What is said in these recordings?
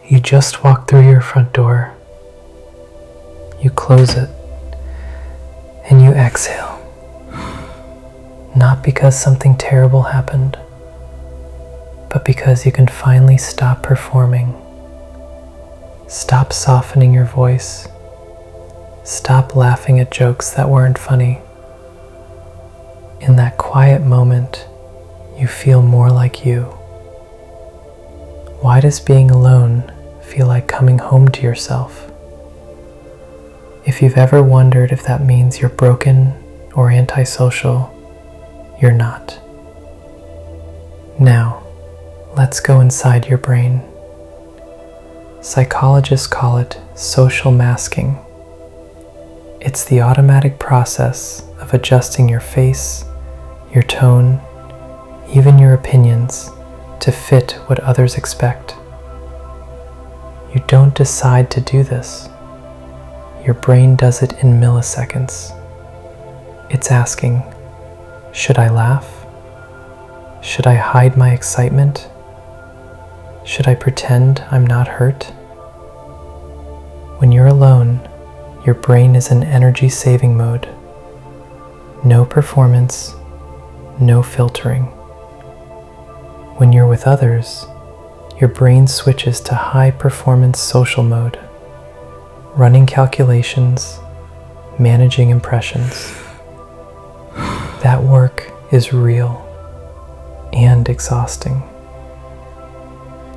You just walk through your front door, you close it, and you exhale. Not because something terrible happened, but because you can finally stop performing. Stop softening your voice. Stop laughing at jokes that weren't funny. In that quiet moment, you feel more like you. Why does being alone feel like coming home to yourself? If you've ever wondered if that means you're broken or antisocial, you're not. Now, let's go inside your brain. Psychologists call it social masking. It's the automatic process of adjusting your face, your tone, even your opinions to fit what others expect. You don't decide to do this. Your brain does it in milliseconds. It's asking, should I laugh? Should I hide my excitement? Should I pretend I'm not hurt? When you're alone, your brain is in energy saving mode. No performance, no filtering. When you're with others, your brain switches to high performance social mode, running calculations, managing impressions. That work is real and exhausting.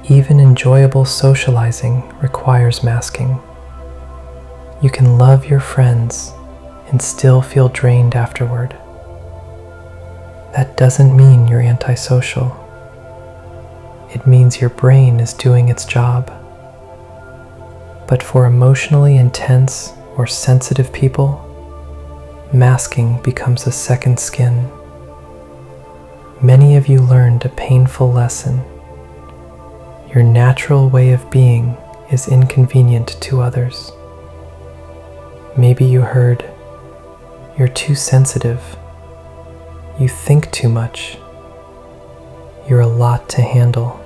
Even enjoyable socializing requires masking. You can love your friends and still feel drained afterward. That doesn't mean you're antisocial. It means your brain is doing its job. But for emotionally intense or sensitive people, masking becomes a second skin. Many of you learned a painful lesson. Your natural way of being is inconvenient to others. Maybe you heard, "You're too sensitive. You think too much. You're a lot to handle."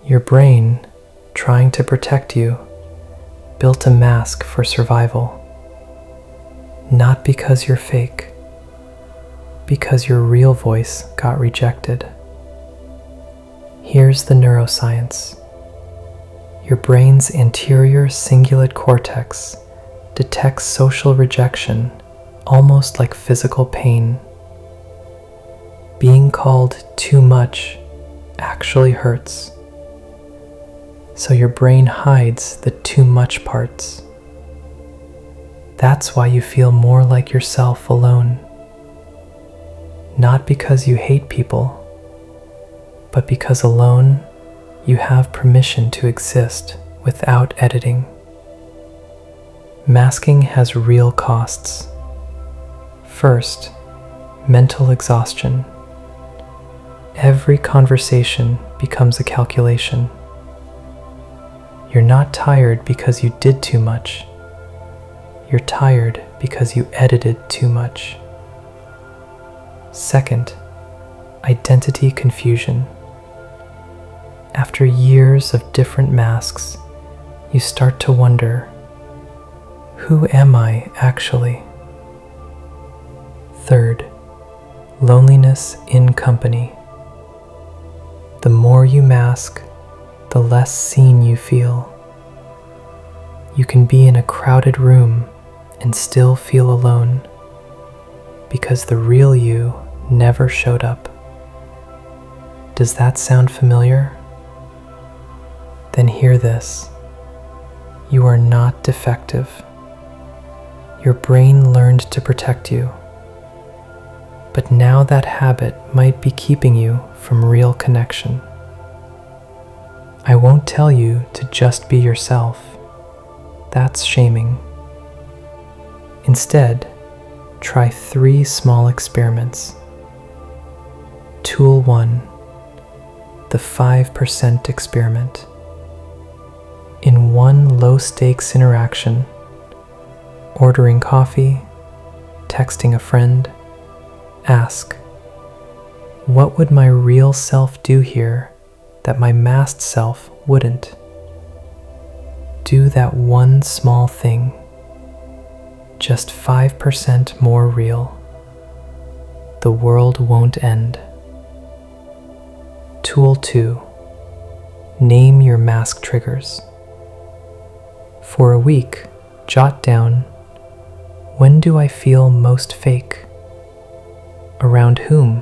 Your brain, trying to protect you, built a mask for survival. Not because you're fake, because your real voice got rejected. Here's the neuroscience. Your brain's anterior cingulate cortex detects social rejection almost like physical pain. Being called too much actually hurts. So your brain hides the too much parts. That's why you feel more like yourself alone. Not because you hate people, but because alone you have permission to exist without editing. Masking has real costs. First, mental exhaustion. Every conversation becomes a calculation. You're not tired because you did too much. You're tired because you edited too much. Second, identity confusion. After years of different masks, you start to wonder, who am I actually? Third, loneliness in company. The more you mask, the less seen you feel. You can be in a crowded room and still feel alone because the real you never showed up. Does that sound familiar? Then hear this. You are not defective. Your brain learned to protect you. But now that habit might be keeping you from real connection. I won't tell you to just be yourself. That's shaming. Instead, try 3 small experiments. Tool 1, the 5% experiment. In one low-stakes interaction, ordering coffee, texting a friend, ask, what would my real self do here that my masked self wouldn't. Do that one small thing, just 5% more real. The world won't end. Tool 2. Name your mask triggers. For a week, jot down, when do I feel most fake? Around whom?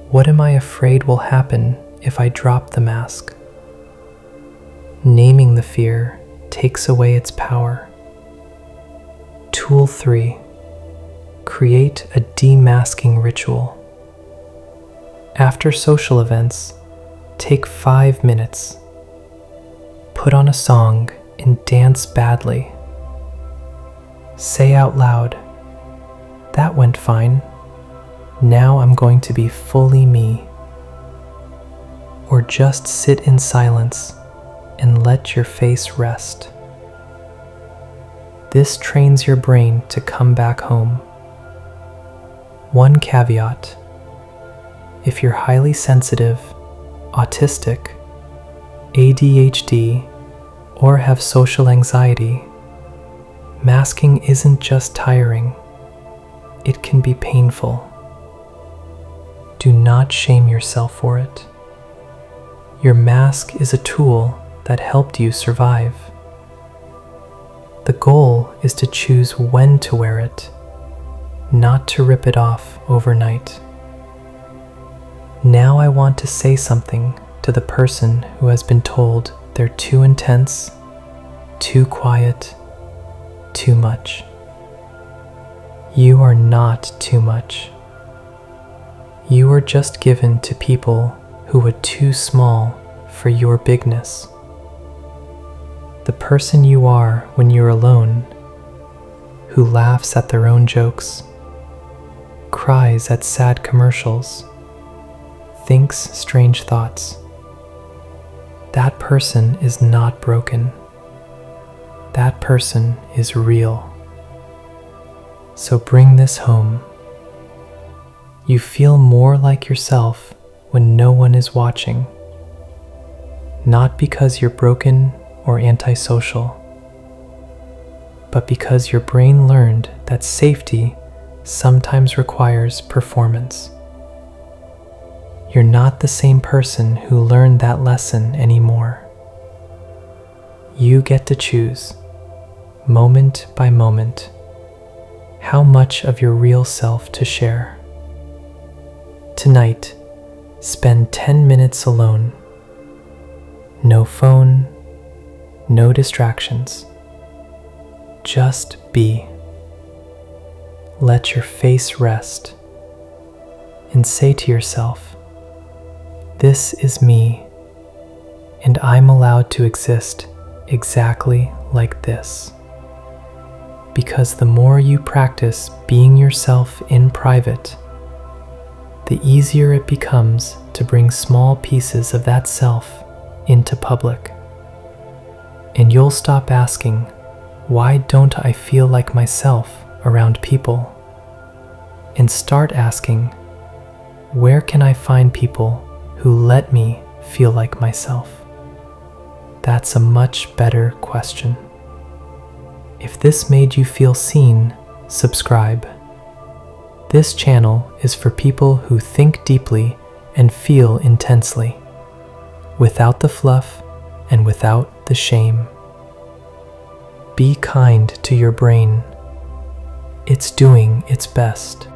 What am I afraid will happen if I drop the mask? Naming the fear takes away its power. Tool 3. Create a demasking ritual. After social events, take 5 minutes. Put on a song and dance badly. Say out loud, "That went fine. Now I'm going to be fully me." Or just sit in silence and let your face rest. This trains your brain to come back home. One caveat: if you're highly sensitive, autistic, ADHD, or have social anxiety, masking isn't just tiring, it can be painful. Do not shame yourself for it. Your mask is a tool that helped you survive. The goal is to choose when to wear it, not to rip it off overnight. Now I want to say something to the person who has been told they're too intense, too quiet, too much. You are not too much. You are just given to people who are too small for your bigness. The person you are when you're alone, who laughs at their own jokes, cries at sad commercials, thinks strange thoughts. That person is not broken. That person is real. So bring this home. You feel more like yourself when no one is watching. Not because you're broken or antisocial, but because your brain learned that safety sometimes requires performance. You're not the same person who learned that lesson anymore. You get to choose, moment by moment, how much of your real self to share. Tonight, spend 10 minutes alone. No phone, no distractions. Just be. Let your face rest and say to yourself, "This is me, and I'm allowed to exist exactly like this." Because the more you practice being yourself in private, the easier it becomes to bring small pieces of that self into public. And you'll stop asking, "Why don't I feel like myself around people?" and start asking, "Where can I find people who let me feel like myself?" That's a much better question. If this made you feel seen, subscribe. This channel is for people who think deeply and feel intensely, without the fluff and without the shame. Be kind to your brain. It's doing its best.